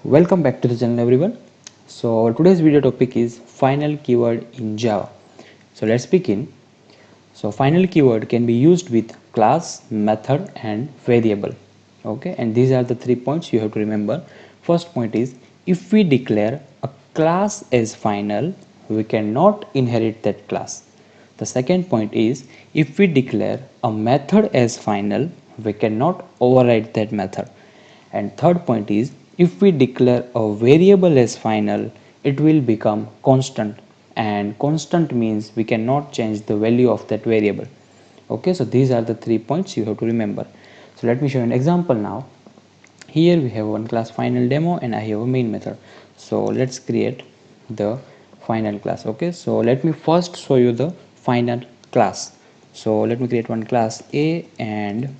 Welcome back to the channel everyone. So our today's video topic is final keyword in Java. So let's begin. So final keyword can be used with class, method and variable. Okay, and these are the 3 points you have to remember. First point is, if we declare a class as final, we cannot inherit that class. The second point is, if we declare a method as final, we cannot override that method. And third point is, if we declare a variable as final, it will become constant, and constant means we cannot change the value of that variable. Okay, so these are the 3 points you have to remember. So let me show you an example now. Here we have one class final demo and I have a main method. So let's create the final class. Okay, so let me first show you the final class. So let me create one class A and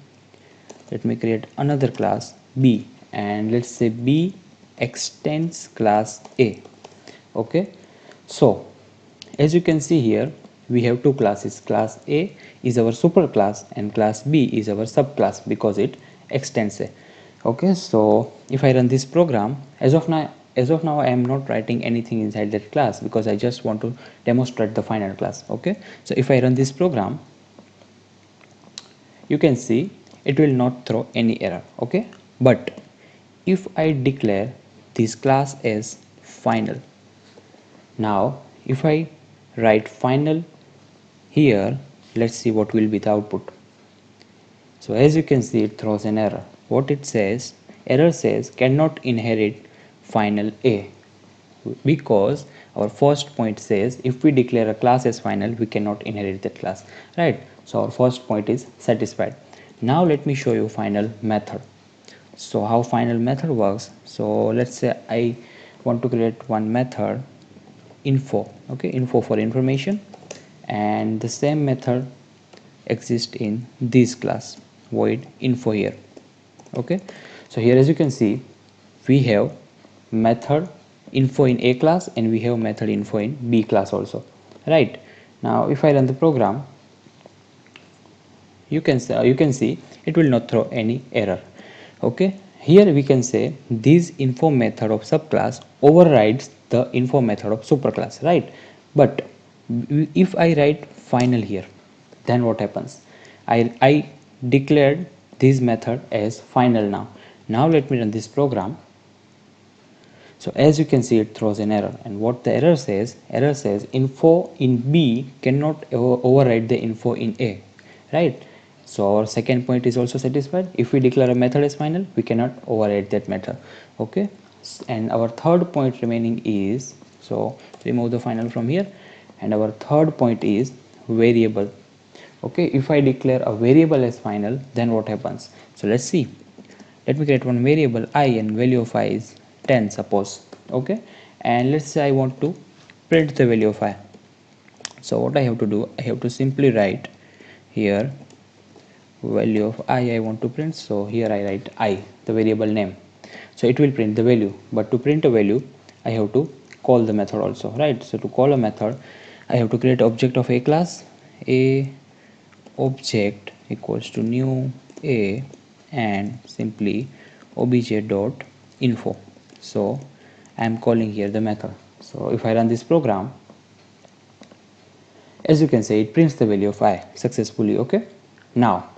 let me create another class B, and let's say B extends class A. Okay, so as you can see here, we have two classes. Class A is our super class and class B is our subclass because it extends A. Okay, so if I run this program, as of now I am not writing anything inside that class because I just want to demonstrate the final class. Okay, so if I run this program, you can see it will not throw any error. Okay, but if I declare this class as final, now if I write final here, let's see what will be the output. So as you can see, it throws an error. What it says, error says cannot inherit final A, because our first point says if we declare a class as final, we cannot inherit that class, right? So our first point is satisfied. Now let me show you final method. So how final method works, so let's say I want to create one method info. Okay, info for information, and the same method exists in this class void info here. Okay, so here as you can see, we have method info in A class and we have method info in B class also, right? Now if I run the program, you can see it will not throw any error. Okay, here we can say this info method of subclass overrides the info method of superclass, right? But if I write final here, then what happens? I declared this method as final. Now let me run this program. So as you can see, it throws an error, and what the error says info in B cannot override the info in A, right? So our second point is also satisfied. If we declare a method as final, we cannot override that method. Okay, and our third point remaining is, so remove the final from here, and our third point is variable. Okay, if I declare a variable as final, then what happens? So let's see. Let me create one variable I and value of I is 10 suppose. Okay, and let's say I want to print the value of I. So what I have to do, I have to simply write here value of I want to print. So here I write I, the variable name, so it will print the value. But to print a value, I have to call the method also, right? So to call a method, I have to create object of A class. A object equals to new A and simply obj dot info. So I am calling here the method. So if I run this program, as you can see, it prints the value of I successfully. Okay, now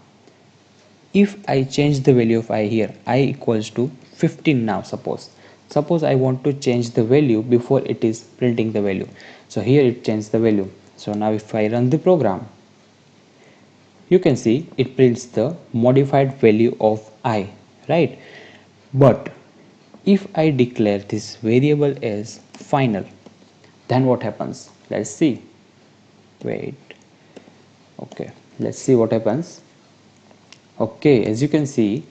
if I change the value of I here, I equals to 15 now. Suppose I want to change the value before it is printing the value. So here it changed the value. So now if I run the program, you can see it prints the modified value of I, right? But if I declare this variable as final, then what happens? Let's see. Wait. Okay, let's see what happens. Okay, as you can see,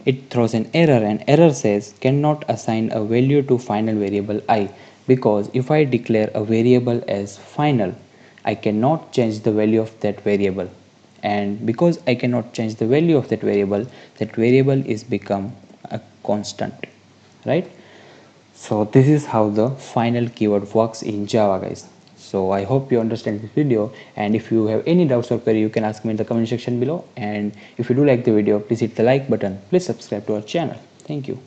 it throws an error, and error says cannot assign a value to final variable I, because if I declare a variable as final, I cannot change the value of that variable, and because I cannot change the value of that variable is become a constant, right? So this is how the final keyword works in Java, guys. So I hope you understand this video, and if you have any doubts or query, you can ask me in the comment section below. And if you do like the video, please hit the like button. Please subscribe to our channel. Thank you.